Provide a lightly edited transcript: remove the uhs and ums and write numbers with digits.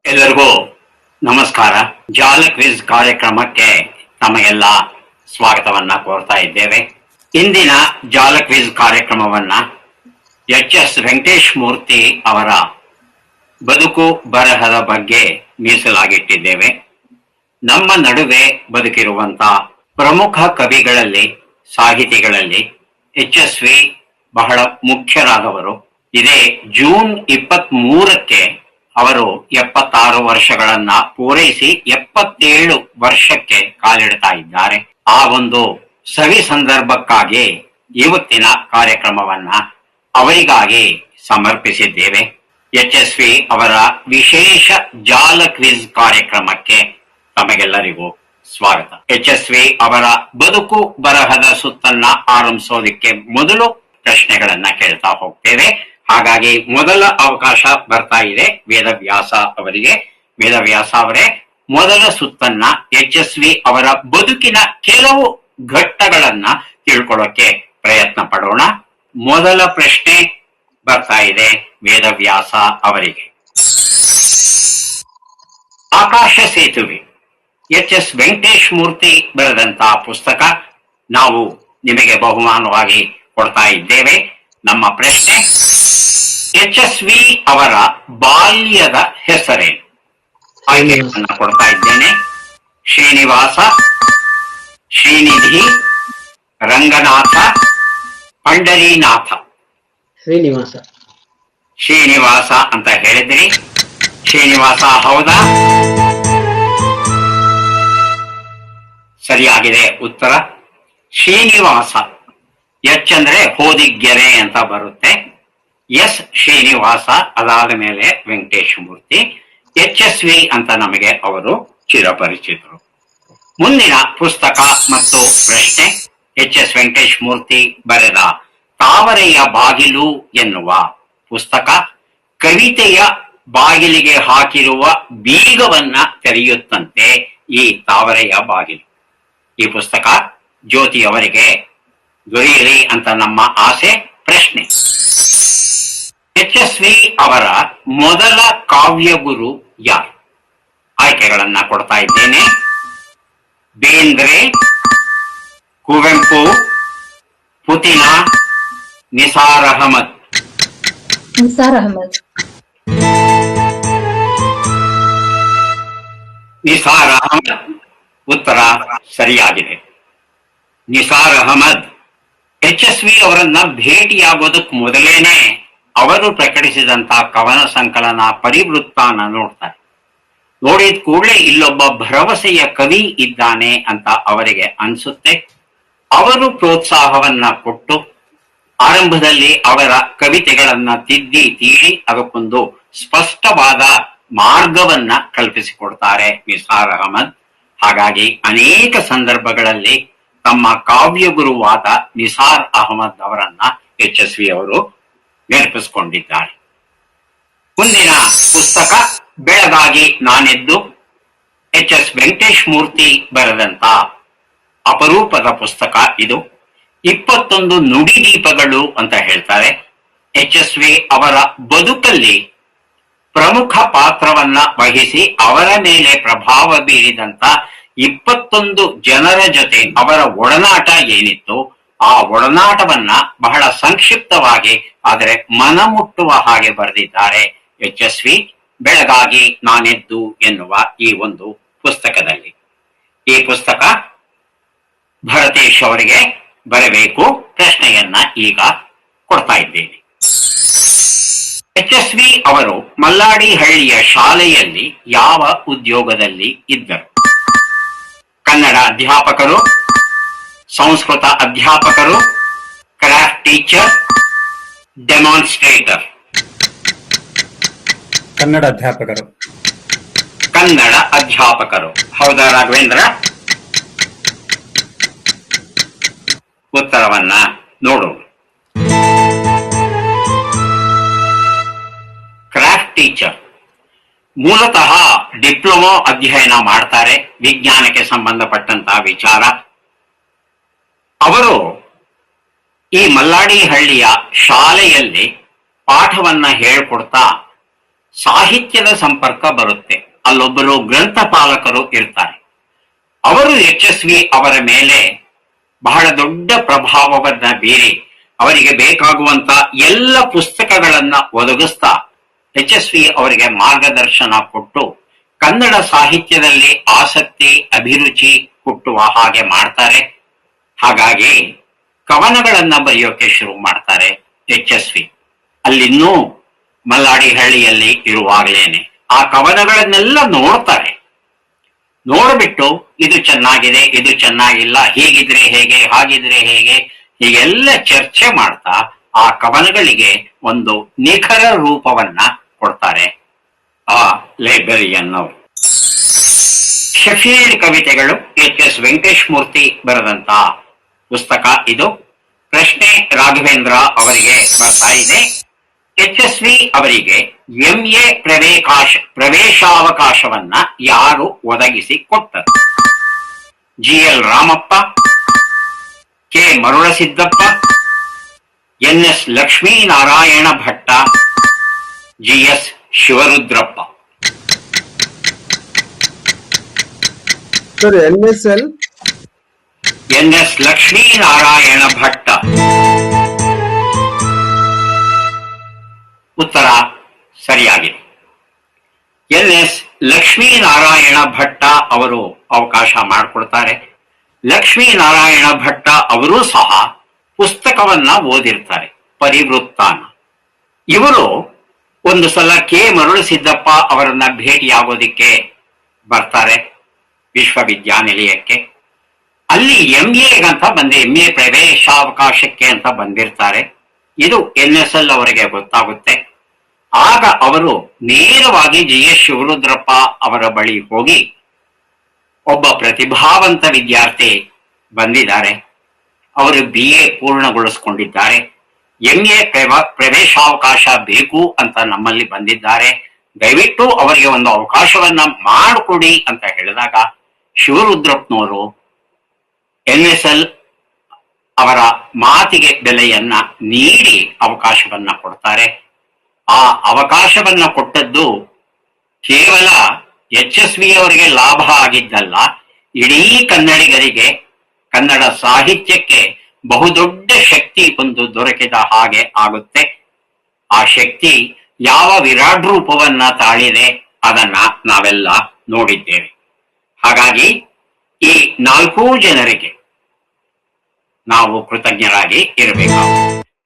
ಎಲ್ಲರಿಗೂ ನಮಸ್ಕಾರ. ಜಾಲ ಕ್ವಿಜ್ ಕಾರ್ಯಕ್ರಮಕ್ಕೆ ತಮಗೆಲ್ಲ ಸ್ವಾಗತವನ್ನ ಕೋರ್ತಾ ಇದ್ದೇವೆ. ಇಂದಿನ ಜಾಲ ಕ್ವಿಜ್ ಕಾರ್ಯಕ್ರಮವನ್ನ ಎಚ್ ವೆಂಕಟೇಶ್ ಮೂರ್ತಿ ಅವರ ಬದುಕು ಬರಹದ ಬಗ್ಗೆ ಮೀಸಲಾಗಿಟ್ಟಿದ್ದೇವೆ. ನಮ್ಮ ನಡುವೆ ಬದುಕಿರುವಂತ ಪ್ರಮುಖ ಕವಿಗಳಲ್ಲಿ, ಸಾಹಿತಿಗಳಲ್ಲಿ ವಿ ಬಹಳ ಮುಖ್ಯರಾದವರು. ಇದೇ ಜೂನ್ 23ಕ್ಕೆ ಅವರು 76 ವರ್ಷಗಳನ್ನ ಪೂರೈಸಿ 77 ವರ್ಷಕ್ಕೆ ಕಾಲಿಡ್ತಾ ಇದ್ದಾರೆ. ಆ ಒಂದು ಸವಿ ಸಂದರ್ಭಕ್ಕಾಗಿ ಇವತ್ತಿನ ಕಾರ್ಯಕ್ರಮವನ್ನ ಅವರಿಗಾಗಿ ಸಮರ್ಪಿಸಿದ್ದೇವೆ. ವಿ ಅವರ ವಿಶೇಷ ಜಾಲ ಕ್ವಿಜ್ ಕಾರ್ಯಕ್ರಮಕ್ಕೆ ತಮಗೆಲ್ಲರಿಗೂ ಸ್ವಾಗತ. ವಿ ಅವರ ಬದುಕು ಬರಹದ ಸುತ್ತನ್ನ ಆರಂಭಿಸೋದಕ್ಕೆ ಮೊದಲು ಪ್ರಶ್ನೆಗಳನ್ನ ಕೇಳ್ತಾ ಹೋಗ್ತೇವೆ. ಹಾಗಾಗಿ ಮೊದಲ ಅವಕಾಶ ಬರ್ತಾ ಇದೆ ವೇದವ್ಯಾಸ ಅವರಿಗೆ. ವೇದವ್ಯಾಸ ಅವರೇ, ಮೊದಲ ಸುತ್ತನ್ನ ವಿ ಅವರ ಬದುಕಿನ ಕೆಲವು ಘಟ್ಟಗಳನ್ನ ತಿಳ್ಕೊಳ್ಳೋಕೆ ಪ್ರಯತ್ನ ಪಡೋಣ. ಮೊದಲ ಪ್ರಶ್ನೆ ಬರ್ತಾ ಇದೆ ವೇದವ್ಯಾಸ ಅವರಿಗೆ. ಆಕಾಶ ಸೇತುವೆ ವೆಂಕಟೇಶ್ ಮೂರ್ತಿ ಬರೆದಂತಹ ಪುಸ್ತಕ ನಾವು ನಿಮಗೆ ಬಹುಮಾನವಾಗಿ ಕೊಡ್ತಾ ಇದ್ದೇವೆ. ನಮ್ಮ ಪ್ರಶ್ನೆ, ವಿ ಅವರ ಬಾಲ್ಯದ ಹೆಸರೇನು? ಆಯ್ಕೆಗಳನ್ನ ಕೊಡ್ತಾ ಇದ್ದೇನೆ. ಶ್ರೀನಿವಾಸ, ಶ್ರೀನಿಧಿ, ರಂಗನಾಥ, ಪಂಡರೀನಾಥ. ಶ್ರೀನಿವಾಸ. ಶ್ರೀನಿವಾಸ ಅಂತ ಹೇಳಿದ್ರಿ. ಶ್ರೀನಿವಾಸ ಹೌದಾ? ಸರಿಯಾಗಿದೆ ಉತ್ತರ. ಶ್ರೀನಿವಾಸ. ಎಚ್ ಅಂದ್ರೆ ಹೋದಿಗೆರೆ ಅಂತ ಬರುತ್ತೆ. ಶ್ರೀನಿವಾಸ, ಅದಾದ ಮೇಲೆ ವೆಂಕಟೇಶ್ ಮೂರ್ತಿ. ವಿ ಅಂತ ನಮಗೆ ಅವರು ಚಿರಪರಿಚಿತರು. ಮುಂದಿನ ಪುಸ್ತಕ ಮತ್ತು ಪ್ರಶ್ನೆ, ವೆಂಕಟೇಶ್ ಮೂರ್ತಿ ಬರೆದ ತಾವರೆಯ ಬಾಗಿಲು ಎನ್ನುವ ಪುಸ್ತಕ ಕವಿತೆಯ ಬಾಗಿಲಿಗೆ ಹಾಕಿರುವ ಬೀಗವನ್ನ ತೆರೆಯುತ್ತಂತೆ ಈ ತಾವರೆಯ ಬಾಗಿಲು. ಈ ಪುಸ್ತಕ ಜ್ಯೋತಿ ಅವರಿಗೆ ದೊರೆಯಲಿ ಅಂತ ನಮ್ಮ ಆಸೆ. ಪ್ರಶ್ನೆ, ವಿ ಅವರ ಮೊದಲ ಕಾವ್ಯಗುರು ಯಾರು? ಆಯ್ಕೆಗಳನ್ನ ಕೊಡ್ತಾ ಇದ್ದೇನೆ. ಬೇಂದ್ರೆ, ಕುವೆಂಪು, ಪುತಿನ, ನಿಸಾರ್ ಅಹಮದ್. ನಿಸಾರ್ ಅಹಮದ್. ನಿಸಾರ್ ಅಹಮದ್ ಉತ್ತರ ಸರಿಯಾಗಿದೆ. ನಿಸಾರ್ ಅಹಮದ್ ವಿ ಅವರನ್ನ ಭೇಟಿಯಾಗೋದಕ್ಕೆ ಮೊದಲೇನೆ ಅವರು ಪ್ರಕಟಿಸಿದಂತಹ ಕವನ ಸಂಕಲನ ಪರಿವೃತ್ತಾನ ನೋಡ್ತಾರೆ. ನೋಡಿದ ಕೂಡಲೇ ಇಲ್ಲೊಬ್ಬ ಭರವಸೆಯ ಕವಿ ಇದ್ದಾನೆ ಅಂತ ಅವರಿಗೆ ಅನ್ಸುತ್ತೆ. ಅವರು ಪ್ರೋತ್ಸಾಹವನ್ನ ಕೊಟ್ಟು ಆರಂಭದಲ್ಲಿ ಅವರ ಕವಿತೆಗಳನ್ನ ತಿದ್ದಿ ತೀಡಿ ಅದಕ್ಕೊಂದು ಸ್ಪಷ್ಟವಾದ ಮಾರ್ಗವನ್ನ ಕಲ್ಪಿಸಿಕೊಡ್ತಾರೆ ನಿಸಾರ್ ಅಹಮದ್. ಹಾಗಾಗಿ ಅನೇಕ ಸಂದರ್ಭಗಳಲ್ಲಿ ತಮ್ಮ ಕಾವ್ಯಗುರುವಾದ ನಿಸಾರ್ ಅಹಮದ್ ಅವರನ್ನ ವಿ ಅವರು ನೆನಪಿಸಿಕೊಂಡಿದ್ದಾರೆ. ಮುಂದಿನ ಪುಸ್ತಕ ಬೆಳಗಾಗಿ ನಾನೆದ್ದು. ವೆಂಕಟೇಶ್ ಮೂರ್ತಿ ಬರೆದಂತ ಅಪರೂಪದ ಪುಸ್ತಕ ಇದು. 21 ನುಡಿದೀಪಗಳು ಅಂತ ಹೇಳ್ತಾರೆ. ವಿ ಅವರ ಬದುಕಲ್ಲಿ ಪ್ರಮುಖ ಪಾತ್ರವನ್ನ ವಹಿಸಿ ಅವರ ಮೇಲೆ ಪ್ರಭಾವ ಬೀರಿದಂತ 21 ಜನರ ಜೊತೆ ಅವರ ಒಡನಾಟ ಏನಿತ್ತು, ಆ ಒಡನಾಟವನ್ನ ಬಹಳ ಸಂಕ್ಷಿಪ್ತವಾಗಿ ಆದರೆ ಮನಮುಟ್ಟುವ ಹಾಗೆ ಬರೆದಿದ್ದಾರೆ ವಿ ಬೆಳಗಾಗಿ ನಾನೆದ್ದು ಎನ್ನುವ ಈ ಒಂದು ಪುಸ್ತಕದಲ್ಲಿ. ಈ ಪುಸ್ತಕ ಭರತೇಶ್ ಅವರಿಗೆ ಬರಬೇಕು. ಪ್ರಶ್ನೆಯನ್ನ ಈಗ ಕೊಡ್ತಾ ಇದ್ದೇನೆ. ವಿ ಅವರು ಮಲ್ಲಾಡಿಹಳ್ಳಿಯ ಶಾಲೆಯಲ್ಲಿ ಯಾವ ಉದ್ಯೋಗದಲ್ಲಿ ಇದ್ದರು? ಕನ್ನಡ ಅಧ್ಯಾಪಕರು, ಸಂಸ್ಕೃತ ಅಧ್ಯಾಪಕರು, ಕ್ರಾಫ್ಟ್ ಟೀಚರ್, ಡೆಮಾನ್ಸ್ಟ್ರೇಟರ್. ಕನ್ನಡ ಅಧ್ಯಾಪಕರು. ಕನ್ನಡ ಅಧ್ಯಾಪಕರು ಹೌದಾ ರಾಘವೇಂದ್ರ? ಉತ್ತರವನ್ನ ನೋಡೋಣ. ಕ್ರಾಫ್ಟ್ ಟೀಚರ್ ಮೂಲತಃ ಡಿಪ್ಲೊಮಾ ಅಧ್ಯಯನ ಮಾಡ್ತಾರೆ, ವಿಜ್ಞಾನಕ್ಕೆ ಸಂಬಂಧಪಟ್ಟಂತಹ ವಿಚಾರ. ಅವರು ಈ ಮಲ್ಲಾಡಿಹಳ್ಳಿಯ ಶಾಲೆಯಲ್ಲಿ ಪಾಠವನ್ನ ಹೇಳ್ಕೊಡ್ತಾ ಸಾಹಿತ್ಯದ ಸಂಪರ್ಕ ಬರುತ್ತೆ. ಅಲ್ಲೊಬ್ಬರು ಗ್ರಂಥಪಾಲಕರು ಇರ್ತಾರೆ. ಅವರು ಯಶಸ್ವಿ ಅವರ ಮೇಲೆ ಬಹಳ ದೊಡ್ಡ ಪ್ರಭಾವವನ್ನ ಬೀರಿ ಅವರಿಗೆ ಬೇಕಾಗುವಂತ ಎಲ್ಲ ಪುಸ್ತಕಗಳನ್ನ ಒದಗಿಸ್ತಾ ಯಶಸ್ವಿ ಅವರಿಗೆ ಮಾರ್ಗದರ್ಶನ ಕೊಟ್ಟು ಕನ್ನಡ ಸಾಹಿತ್ಯದಲ್ಲಿ ಆಸಕ್ತಿ ಅಭಿರುಚಿ ಹುಟ್ಟುವ ಹಾಗೆ ಮಾಡ್ತಾರೆ. ಹಾಗಾಗಿ ಕವನಗಳನ್ನ ಬರೆಯೋಕೆ ಶುರು ಮಾಡ್ತಾರೆ ಯಶಸ್ವಿ. ಅಲ್ಲಿನ್ನೂ ಮಲ್ಲಾಡಿಹಳ್ಳಿಯಲ್ಲಿ ಇರುವಾಗಲೇನೆ ಆ ಕವನಗಳನ್ನೆಲ್ಲ ನೋಡ್ತಾರೆ. ನೋಡ್ಬಿಟ್ಟು ಇದು ಚೆನ್ನಾಗಿದೆ, ಇದು ಚೆನ್ನಾಗಿಲ್ಲ, ಹೀಗಿದ್ರೆ ಹೇಗೆ, ಹಾಗಿದ್ರೆ ಹೇಗೆ, ಹೀಗೆಲ್ಲ ಚರ್ಚೆ ಮಾಡ್ತಾ ಆ ಕವನಗಳಿಗೆ ಒಂದು ನಿಖರ ರೂಪವನ್ನ ಕೊಡ್ತಾರೆ ಆ ಲೈಬ್ರರಿಯನ್ ಅವರು. ಶಫೀಲ್ಡ್ ಕವಿತೆಗಳು ಎಚ್.ಎಸ್. ವೆಂಕಟೇಶ್ ಮೂರ್ತಿ ಬರೆದಂತ ಪುಸ್ತಕ ಇದು. ಪ್ರಶ್ನೆ ರಾಘವೇಂದ್ರ ಅವರಿಗೆ ಬರ್ತಾ ಇದೆ. ಯಶಸ್ವಿ ಅವರಿಗೆ ಎಂಎ ಪ್ರವೇಶಾವಕಾಶವನ್ನ ಯಾರು ಒದಗಿಸಿ ಕೊಟ್ಟರು? GL Ramappa, K Marulasiddappa, NS Lakshminarayana Bhatta, GS Shivarudrappa. Sir NS Lakshminarayana Bhatta. ಉತ್ತರ ಸರಿಯಾಗಿದೆ. ಎನ್ಎಸ್ ಲಕ್ಷ್ಮೀನಾರಾಯಣ ಭಟ್ಟ ಅವರು ಅವಕಾಶ ಮಾಡಿಕೊಡ್ತಾರೆ. ಲಕ್ಷ್ಮೀನಾರಾಯಣ ಭಟ್ಟ ಅವರೂ ಸಹ ಪುಸ್ತಕವನ್ನ ಓದಿರ್ತಾರೆ, ಪರಿವೃತ್ತಾನ. ಇವರು ಒಂದು ಸಲ ಕೆ ಮರುಳಸಿದ್ದಪ್ಪ ಅವರನ್ನ ಭೇಟಿಯಾಗೋದಿಕ್ಕೆ ಬರ್ತಾರೆ ವಿಶ್ವವಿದ್ಯಾನಿಲಯಕ್ಕೆ. ಅಲ್ಲಿ ಎಂಎ ಪ್ರವೇಶಾವಕಾಶಕ್ಕೆ ಅಂತ ಬಂದಿರ್ತಾರೆ. ಇದು NSL ಅವರಿಗೆ ಗೊತ್ತಾಗುತ್ತೆ. ಆಗ ಅವರು ನೇರವಾಗಿ ಜಿಎಸ್ ಶಿವರುದ್ರಪ್ಪ ಅವರ ಬಳಿ ಹೋಗಿ, ಒಬ್ಬ ಪ್ರತಿಭಾವಂತ ವಿದ್ಯಾರ್ಥಿ ಬಂದಿದ್ದಾರೆ, ಅವರು BA ಪೂರ್ಣಗೊಳಿಸಿಕೊಂಡಿದ್ದಾರೆ, MA ಪ್ರವೇಶಾವಕಾಶ ಬೇಕು ಅಂತ ನಮ್ಮಲ್ಲಿ ಬಂದಿದ್ದಾರೆ, ದಯವಿಟ್ಟು ಅವರಿಗೆ ಒಂದು ಅವಕಾಶವನ್ನ ಮಾಡಿಕೊಡಿ ಅಂತ ಹೇಳಿದಾಗ ಶಿವರುದ್ರಪ್ಪನವರು NSL ಅವರ ಮಾತಿಗೆ ಬೆಲೆಯನ್ನ ನೀಡಿ ಅವಕಾಶವನ್ನ ಕೊಡ್ತಾರೆ. ಆ ಅವಕಾಶವನ್ನ ಕೊಟ್ಟದ್ದು ಕೇವಲ ಯಶಸ್ವಿ ಅವರಿಗೆ ಲಾಭ ಆಗಿದ್ದಲ್ಲ, ಇಡೀ ಕನ್ನಡಿಗರಿಗೆ, ಕನ್ನಡ ಸಾಹಿತ್ಯಕ್ಕೆ ಬಹುದೊಡ್ಡ ಶಕ್ತಿ ಒಂದು ದೊರಕಿದ ಹಾಗೆ ಆಗುತ್ತೆ. ಆ ಶಕ್ತಿ ಯಾವ ವಿರಾಟ್ ರೂಪವನ್ನ ತಾಳಿದೆ ಅದನ್ನ ನಾವೆಲ್ಲ ನೋಡಿದ್ದೇವೆ. ಹಾಗಾಗಿ ಈ 4 ಜನರಿಗೆ ನಾವು ಕೃತಜ್ಞರಾಗಿ ಇರಬೇಕಾಗುತ್ತೆ.